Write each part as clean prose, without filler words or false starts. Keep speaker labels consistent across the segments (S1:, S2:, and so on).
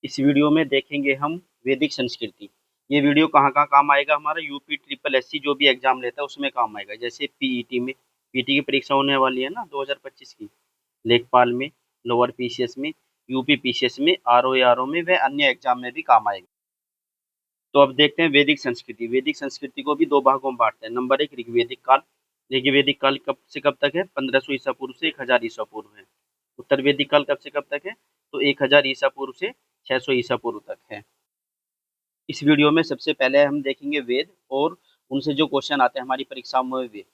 S1: इस वीडियो में देखेंगे हम वैदिक संस्कृति। ये वीडियो कहाँ-कहाँ काम आएगा, हमारा यूपी ट्रिपल एससी जो भी एग्जाम लेता है उसमें काम आएगा। जैसे पीईटी में, पीईटी की परीक्षा होने वाली है ना 2025 की, लेखपाल में, लोअर पीसीएस में, यूपी पीसीएस में, आरओ में व अन्य एग्जाम में भी काम आएगा। तो अब देखते हैं वैदिक संस्कृति। वैदिक संस्कृति को भी दो भागों में बांटते हैं। नंबर एक, ऋग्वैदिक काल। ऋग्वैदिक काल कब से कब तक है? 1500 ईसा पूर्व से 1000 ईसा पूर्व है। उत्तर वैदिक काल कब से कब तक है? तो 1000 ईसा पूर्व से 600 ईसा पूर्व तक है। इस वीडियो में सबसे पहले हम देखेंगे वेद और उनसे जो क्वेश्चन आते हैं हमारी परीक्षाओं में वे।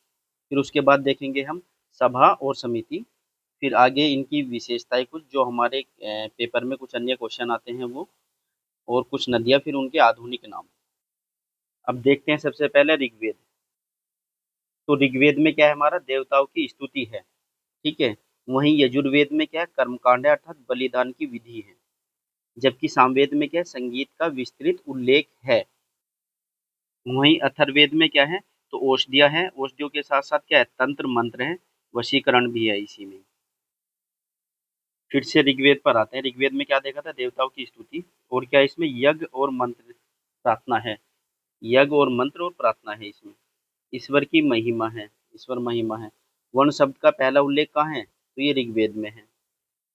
S1: फिर उसके बाद देखेंगे हम सभा और समिति। फिर आगे इनकी विशेषताएं कुछ जो हमारे पेपर में कुछ अन्य क्वेश्चन आते हैं वो, और कुछ नदियां, फिर उनके आधुनिक नाम। अब देखते हैं सबसे पहले ऋग्वेद। तो ऋग्वेद में क्या है, हमारा देवताओं की स्तुति है, ठीक है। वहीं यजुर्वेद में क्या है, कर्मकांड है अर्थात बलिदान की विधि है। जबकि सामवेद में क्या है, संगीत का विस्तृत उल्लेख है। वहीं अथर्ववेद में क्या है, तो औषधियाँ हैं, औषधियों के साथ साथ क्या है, तंत्र मंत्र है, वशीकरण भी है इसी में। फिर से ऋग्वेद पर आते हैं। ऋग्वेद में क्या देखा था, देवताओं की स्तुति, और क्या इसमें यज्ञ और मंत्र प्रार्थना है। यज्ञ और मंत्र और प्रार्थना है इसमें। ईश्वर की महिमा है, ईश्वर महिमा है। वर्ण शब्द का पहला उल्लेख कहाँ है, तो ये ऋग्वेद में है।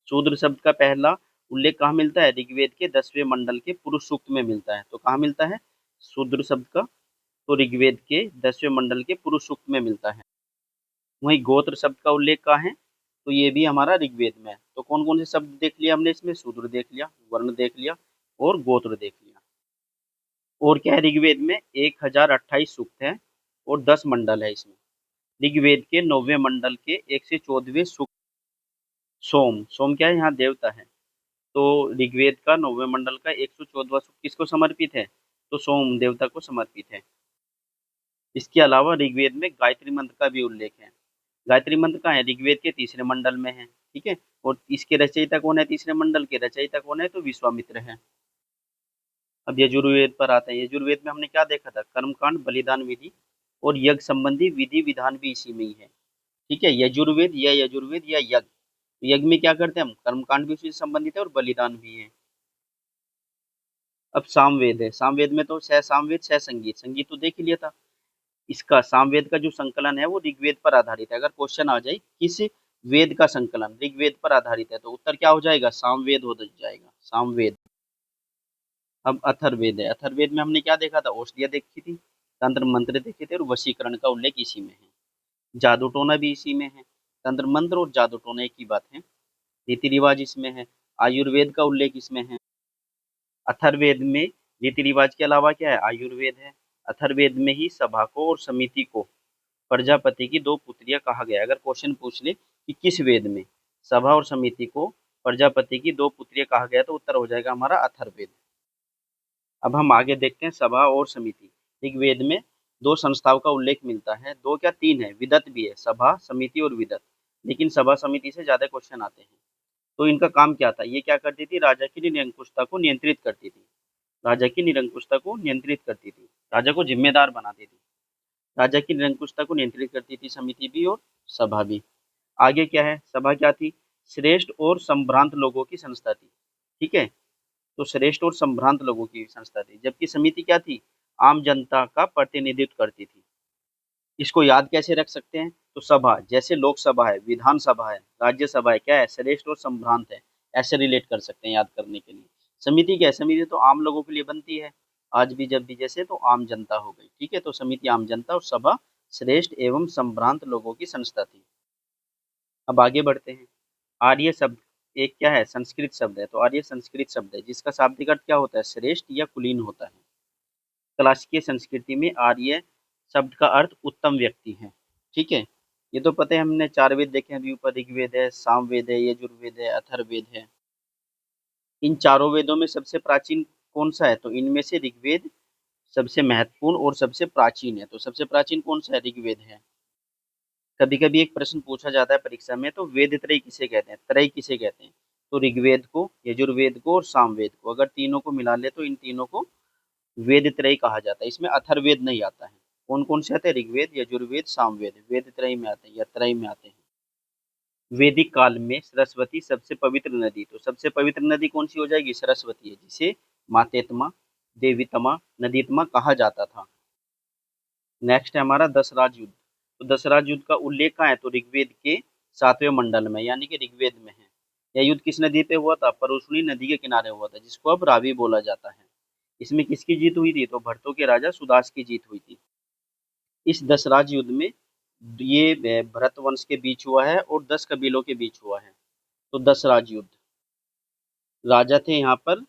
S1: शूद्र शब्द का पहला उल्लेख कहाँ मिलता है, ऋग्वेद के 10वें मंडल के पुरुष सूक्त में मिलता है। तो कहाँ मिलता है शूद्र शब्द का, तो ऋग्वेद के 10वें मंडल के पुरुष सूक्त में मिलता है। वहीं गोत्र शब्द का उल्लेख कहाँ है, तो ये भी हमारा ऋग्वेद में है। तो कौन कौन से शब्द देख लिया हमने इसमें, शूद्र देख लिया, वर्ण देख लिया और गोत्र देख लिया। और क्या है, ऋग्वेद में 1028 सूक्त है और 10 मंडल है इसमें। ऋग्वेद के 9वें मंडल के 114वें सूक्त सोम, सोम क्या है, यहाँ देवता है। तो ऋग्वेद का 9वें मंडल का 114वां सूक्त किसको समर्पित है, तो सोम देवता को समर्पित है। इसके अलावा ऋग्वेद में गायत्री मंत्र का भी उल्लेख है। गायत्री मंत्र कहाँ है, ऋग्वेद के तीसरे मंडल में है, ठीक है। और इसके रचयिता कौन है, तीसरे मंडल के रचयिता कौन है, तो विश्वामित्र है। अब यजुर्वेद पर आते हैं। यजुर्वेद में हमने क्या देखा था, कर्मकांड, बलिदान विधि और यज्ञ संबंधी विधि विधान भी इसी में ही है, ठीक है। यजुर्वेद या यज्ञ, यज्ञ में क्या करते हैं हम, कर्मकांड भी उसी से संबंधित है और बलिदान भी है। अब सामवेद है। सामवेद में तो सह सामवेद, सह संगीत, संगीत तो देख ही लिया था। इसका सामवेद का जो संकलन है वो ऋग्वेद पर आधारित है। अगर क्वेश्चन आ जाए किस वेद का संकलन ऋग्वेद पर आधारित है, तो उत्तर क्या हो जाएगा, सामवेद हो जाएगा, सामवेद। अब अथर्ववेद है। अथर्ववेद में हमने क्या देखा था, औषधियाँ देखी थी, तंत्र मंत्र देखे थे और वशीकरण का उल्लेख इसी में है। जादू टोना भी इसी में है। तंत्र मंत्र और जादू टोना एक ही बात है। रीति रिवाज इसमें है। आयुर्वेद का उल्लेख इसमें है। अथर्ववेद में रीति रिवाज के अलावा क्या है, आयुर्वेद है। अथर्ववेद में ही सभा को और समिति को प्रजापति की दो पुत्रियां कहा गया। अगर क्वेश्चन पूछ ले कि किस वेद में सभा और समिति को प्रजापति की दो पुत्रियां कहा गया, तो उत्तर हो जाएगा हमारा अथर्ववेद। अब हम आगे देखते हैं सभा और समिति। ऋग्वेद में दो संस्थाओं का उल्लेख मिलता है, दो क्या तीन है, विदत भी है, सभा समिति और विदत। लेकिन सभा समिति से ज्यादा क्वेश्चन आते हैं। तो इनका काम क्या था, ये क्या करती थी, राजा की निरंकुशता को नियंत्रित करती थी। राजा की निरंकुशता को नियंत्रित करती थी, राजा को जिम्मेदार बनाती थी। राजा की निरंकुशता को नियंत्रित करती थी समिति भी और सभा भी। आगे क्या है, सभा क्या थी, श्रेष्ठ और संभ्रांत लोगों की संस्था थी, ठीक है। तो श्रेष्ठ और संभ्रांत लोगों की संस्था थी। जबकि समिति क्या थी, आम जनता का प्रतिनिधित्व करती थी। इसको याद कैसे रख सकते हैं, तो सभा जैसे लोकसभा है, विधानसभा है, राज्यसभा है, क्या है, श्रेष्ठ और संभ्रांत है, ऐसे रिलेट कर सकते हैं याद करने के लिए। समिति क्या है, समिति तो आम लोगों के लिए बनती है, आज भी जब भी जैसे, तो आम जनता हो गई, ठीक है। तो समिति आम जनता और सभा श्रेष्ठ एवं संभ्रांत लोगों की संस्था थी। अब आगे बढ़ते हैं। आर्य शब्द एक क्या है, संस्कृत शब्द है। तो आर्य संस्कृत शब्द है जिसका शाब्दिक अर्थ क्या होता है, श्रेष्ठ या कुलीन होता है। क्लासिकीय संस्कृति में आर्य शब्द का अर्थ उत्तम व्यक्ति है, ठीक है। ये तो पता है, हमने चार वेद देखे हैं, द्विपद, ऋग्वेद है, सामवेद है, यजुर्वेद है, अथर्ववेद है। इन चारों वेदों में सबसे प्राचीन कौन सा है, तो इनमें से ऋग्वेद सबसे महत्वपूर्ण और सबसे प्राचीन है। तो सबसे प्राचीन कौन सा है, ऋग्वेद है। कभी कभी एक प्रश्न पूछा जाता है परीक्षा में, तो वेद त्रय किसे कहते हैं, त्रय किसे कहते हैं, तो ऋग्वेद को, यजुर्वेद को और सामवेद को। अगर तीनों को मिला ले तो इन तीनों को वेद त्रय कहा जाता है। इसमें अथर्ववेद नहीं आता है। कौन कौन से आते हैं, ऋग्वेद, यजुर्वेद, सामवेद, वेद त्रय में आते हैं या त्रय में आते हैं। वैदिक काल में सरस्वती सबसे पवित्र नदी, तो सबसे पवित्र नदी कौन सी हो जाएगी? सरस्वती है, जिसे मातेत्मा, देवीतमा, नदीतमा कहा जाता था। नेक्स्ट है हमारा दशराज युद्ध। तो दशराज युद्ध का उल्लेख कहाँ है? तो ऋग्वेद के 7वें मंडल में, यानी कि ऋग्वेद में है। यह युद्ध किस नदी पे हुआ था? परुष्णी नदी के किनारे हुआ था, जिसको अब रावी बोला जाता है। इसमें किसकी जीत हुई थी? तो भरतों के राजा सुदास की जीत हुई थी। इस दशराज युद्ध में ये भरत वंश के बीच हुआ है और 10 कबीलों के बीच हुआ है। तो दशराज युद्ध, राजा थे यहाँ पर,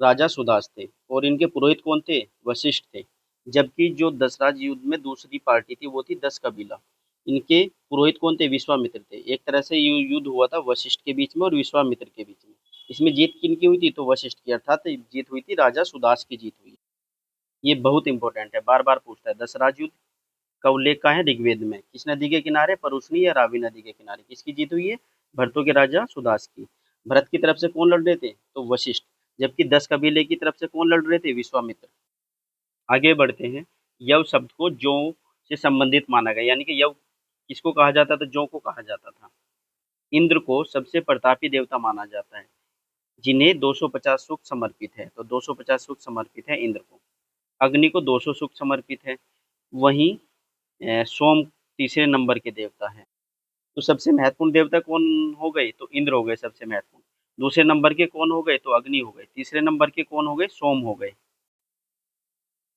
S1: राजा सुदास थे, और इनके पुरोहित कौन थे? वशिष्ठ थे। जबकि जो दशराज युद्ध में दूसरी पार्टी थी वो थी 10 कबीला। इनके पुरोहित कौन थे? विश्वामित्र थे। एक तरह से युद्ध हुआ था वशिष्ठ के बीच में और विश्वामित्र के बीच में। इसमें जीत किनकी हुई थी? तो वशिष्ठ की, अर्थात जीत हुई थी राजा सुदास की जीत हुई। ये बहुत इंपॉर्टेंट है, बार बार पूछता है। दशराज युद्ध का उल्लेख कहाँ है? ऋग्वेद में। किस नदी के किनारे? परुष्णी या रावी नदी के किनारे। किसकी जीत हुई है? भरतों के राजा सुदास की। भरत की तरफ से कौन लड़ रहे थे? तो वशिष्ठ। जबकि 10 कबीले की तरफ से कौन लड़ रहे थे? विश्वामित्र। आगे बढ़ते हैं। यव शब्द को जौ से संबंधित माना गया, यानी कि यव किसको कहा जाता था? जौ को कहा जाता था। इंद्र को सबसे प्रतापी देवता माना जाता है, जिन्हें 250 सूक्त समर्पित है। तो 250 सूक्त समर्पित है इंद्र को। अग्नि को 200 सूक्त समर्पित है। वहीं सोम तीसरे नंबर के देवता हैं। तो सबसे महत्वपूर्ण देवता कौन हो गए? तो इंद्र हो गए सबसे महत्वपूर्ण। दूसरे नंबर के कौन हो गए? तो अग्नि हो गए। तीसरे नंबर के कौन हो गए? सोम हो गए।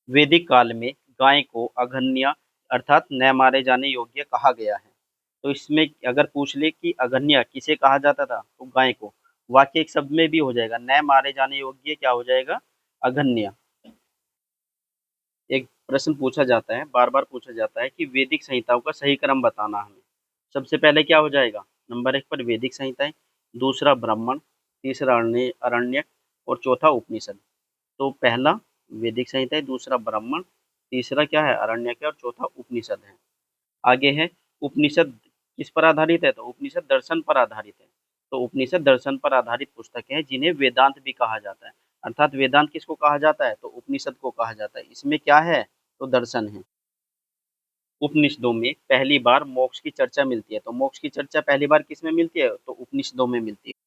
S1: वैदिक काल में गाय को अघन्य, अर्थात न मारे जाने योग्य कहा गया है। तो इसमें अगर पूछ ले कि अघन्य किसे कहा जाता था, तो गाय को। वाक्य एक शब्द में भी हो जाएगा, न मारे जाने योग्य क्या हो जाएगा? अघन्य। एक प्रश्न पूछा जाता है, बार बार पूछा जाता है कि वैदिक संहिताओं का सही क्रम बताना हमें। सबसे पहले क्या हो जाएगा? नंबर 1 पर वैदिक संहिताएं, दूसरा ब्राह्मण, तीसरा अरण्यक और चौथा उपनिषद। तो पहला वैदिक संहिता है, दूसरा ब्राह्मण, तीसरा क्या है? अरण्यक है, और चौथा उपनिषद है। आगे है उपनिषद किस पर आधारित है? तो उपनिषद दर्शन पर आधारित है। तो उपनिषद दर्शन पर आधारित पुस्तकें हैं, जिन्हें वेदांत भी कहा जाता है। अर्थात वेदांत किसको कहा जाता है? तो उपनिषद को कहा जाता है। इसमें क्या है? तो दर्शन है। उपनिषदों में पहली बार मोक्ष की चर्चा मिलती है। तो मोक्ष की चर्चा पहली बार किस में मिलती है? तो उपनिषदों में मिलती है।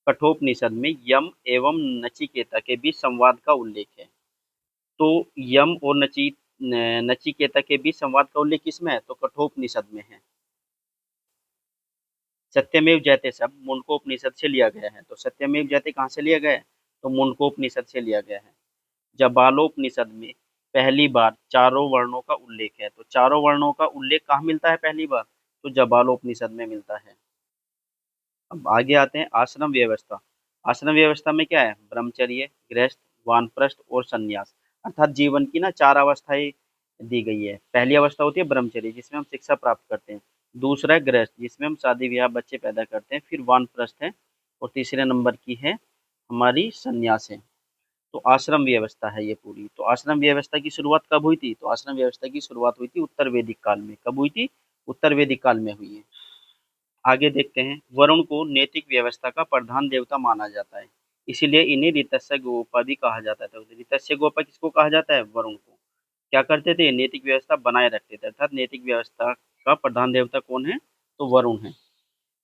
S1: कठोपनिषद में यम एवं नचिकेता के बीच संवाद का उल्लेख है। तो यम और नचिकेता के बीच संवाद का उल्लेख किसमें है? तो कठोपनिषद में है। सत्यमेव जयते शब्द मुंडकोपनिषद से लिया गया है। तो सत्यमेव जयते कहाँ से लिया गया है? तो मुंडकोपनिषद से लिया गया है। जबालोपनिषद में पहली बार चारों वर्णों का उल्लेख है। तो चारों वर्णों का उल्लेख कहाँ मिलता है पहली बार? तो जबालोपनिषद में मिलता है। अब आगे आते हैं आश्रम व्यवस्था। आश्रम व्यवस्था में क्या है? ब्रह्मचर्य, गृहस्थ, वानप्रस्थ और संन्यास। अर्थात जीवन की ना 4 अवस्थाएं दी गई है। पहली अवस्था होती है ब्रह्मचर्य, जिसमें हम शिक्षा प्राप्त करते हैं। दूसरा है गृहस्थ, जिसमें हम शादी ब्याह बच्चे पैदा करते हैं। फिर वानप्रस्थ है, और तीसरे नंबर की है हमारी संन्यास है। तो आश्रम व्यवस्था है ये पूरी। तो आश्रम व्यवस्था की शुरुआत कब हुई थी? तो आश्रम व्यवस्था की शुरुआत हुई थी उत्तर वैदिक काल में। कब हुई थी? उत्तर वैदिक काल में हुई है। आगे देखते हैं। वरुण को नैतिक व्यवस्था का प्रधान देवता माना जाता है, इसीलिए इन्हें ऋतस्य गोपा भी कहा जाता है। तो ऋतस्य गोपा किसको कहा जाता है? वरुण को। क्या करते थे? नैतिक व्यवस्था बनाए रखते थे। अर्थात नैतिक व्यवस्था का प्रधान देवता कौन है? तो वरुण है।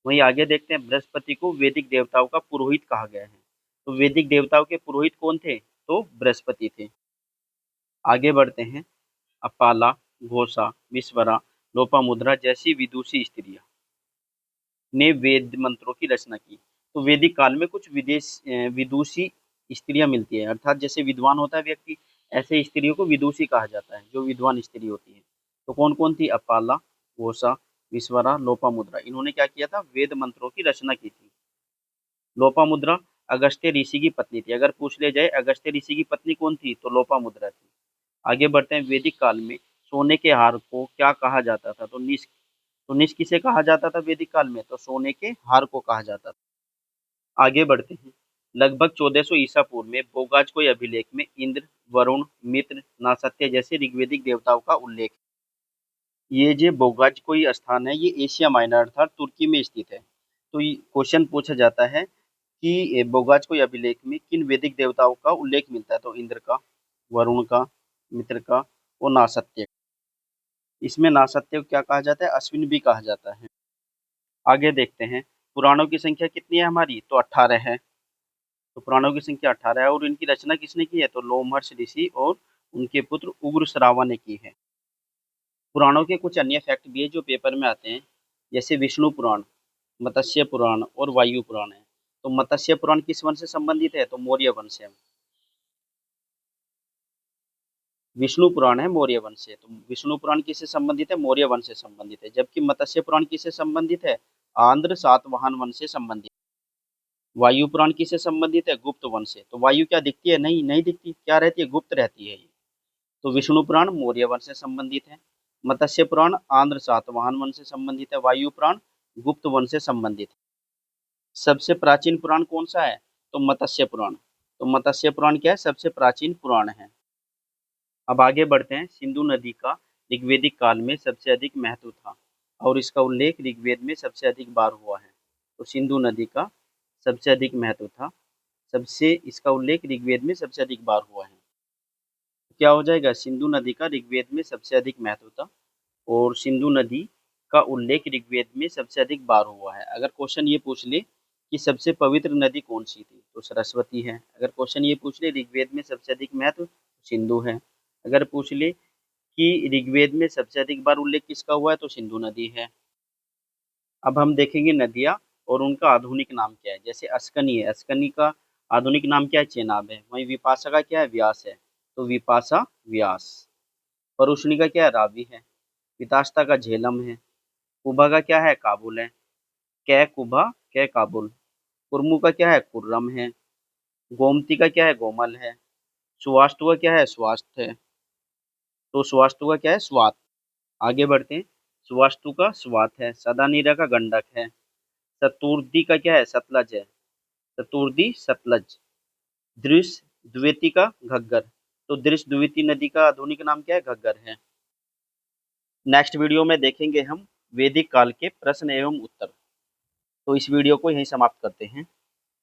S1: वहीं आगे देखते हैं, बृहस्पति को वैदिक देवताओं का पुरोहित कहा गया है। तो वैदिक देवताओं के पुरोहित कौन थे? तो बृहस्पति थे। आगे बढ़ते हैं। अपाला, घोषा, विश्वरा, लोपामुद्रा जैसी विदुषी स्त्रियां ने वेद मंत्रों की रचना की। तो वैदिक काल में कुछ विदुषी स्त्रियां मिलती है। अर्थात जैसे विद्वान होता है व्यक्ति, ऐसे स्त्रियों को विदुषी कहा जाता है, जो विद्वान स्त्री होती है। तो कौन कौन थी? अपाला, घोषा, विश्वरा, लोपामुद्रा। इन्होंने क्या किया था? वेद मंत्रों की रचना की थी। लोपामुद्रा अगस्त्य ऋषि की पत्नी थी। अगर पूछ ले जाए अगस्त्य ऋषि की पत्नी कौन थी? तो लोपामुद्रा थी। आगे बढ़ते हैं। वैदिक काल में सोने के हार को क्या कहा जाता था? तो निष्क। तो निष्क किसे कहा जाता था वैदिक काल में? तो सोने के हार को कहा जाता था। आगे बढ़ते हैं। लगभग 1400 ईसा पूर्व में बोगाज अभिलेख में इंद्र, वरुण, मित्र, नासत्य जैसे ऋग्वेदिक देवताओं का उल्लेख है। ये जो बोगाज स्थान है, ये एशिया माइनर अर्थात तुर्की में स्थित है। तो क्वेश्चन पूछा जाता है कि बोगाज अभिलेख में किन वैदिक देवताओं का उल्लेख मिलता है? तो इंद्र का, वरुण का, मित्र का और नासत्य। इसमें नासत्य को क्या कहा जाता है? अश्विन भी कहा जाता है। आगे देखते हैं, पुराणों की संख्या कितनी है हमारी, तो 18 है। तो पुराणों की संख्या 18 है और इनकी रचना किसने की है, तो लोमहर्ष ऋषि और उनके पुत्र उग्रश्रावा ने की है। पुराणों के कुछ अन्य फैक्ट भी है जो पेपर में आते हैं, जैसे विष्णु पुराण, मत्स्य पुराण और वायु पुराण है। तो मत्स्य पुराण किस वंश से संबंधित है, तो मौर्य वंश से। विष्णु पुराण है मौर्य वंश से, तो विष्णु पुराण किससे संबंधित है, मौर्य वंश से संबंधित है। जबकि मत्स्य पुराण किससे संबंधित है, आंध्र सातवाहन वंश से संबंधित। वायु पुराण किससे संबंधित है, गुप्त वंश से। तो वायु क्या दिखती है, नहीं नहीं दिखती, क्या रहती है, गुप्त रहती है ये। तो विष्णु पुराण मौर्य वंश से संबंधित है, मत्स्य पुराण आंध्र सातवाहन वंश से संबंधित है, वायु पुराण गुप्त वंश से संबंधित है। सबसे प्राचीन पुराण कौन सा है, तो मत्स्य पुराण। तो मत्स्य पुराण क्या है, सबसे प्राचीन पुराण है। अब आगे बढ़ते हैं, सिंधु नदी का ऋग्वेदिक काल में सबसे अधिक महत्व था और इसका उल्लेख ऋग्वेद में सबसे अधिक बार हुआ है। तो सिंधु नदी का सबसे अधिक महत्व था, सबसे इसका उल्लेख ऋग्वेद में सबसे अधिक बार हुआ है। क्या हो जाएगा, सिंधु नदी का ऋग्वेद में सबसे अधिक महत्व था और सिंधु नदी का उल्लेख ऋग्वेद में सबसे अधिक बार हुआ है। अगर क्वेश्चन ये पूछ ले कि सबसे पवित्र नदी कौन सी थी, तो सरस्वती है। अगर क्वेश्चन ये पूछ ले ऋग्वेद में सबसे अधिक महत्व, सिंधु है। अगर पूछ ले कि ऋग्वेद में सबसे अधिक बार उल्लेख किसका हुआ है, तो सिंधु नदी है। अब हम देखेंगे नदियाँ और उनका आधुनिक नाम क्या है। जैसे अस्कनी है, अस्कनी का आधुनिक नाम क्या है, चेनाब है। वहीं विपाशा का क्या है, व्यास है, तो विपाशा व्यास। परुष्णी का क्या है, रावी है। वितास्ता का झेलम है। कुबा का क्या है, काबुल है। कै कुबा कै काबुल। कुर्मू का क्या है, कुर्रम है। गोमती का क्या है, गोमल है। सुवास्तु का क्या है, स्वास्थ्य है। तो सुवास्तु का क्या है, स्वात। आगे बढ़ते हैं, सुवास्तु का स्वात है। सदानीरा का गंडक है। शतुर्दी का क्या है, सतलज है। शतुर्दी सतलज। दृश्य द्विवेदी का घग्गर। तो दृश्य द्विवेदी नदी का आधुनिक नाम क्या है, घग्गर है। नेक्स्ट वीडियो में देखेंगे हम वैदिक काल के प्रश्न एवं उत्तर। तो इस वीडियो को यहीं समाप्त करते हैं।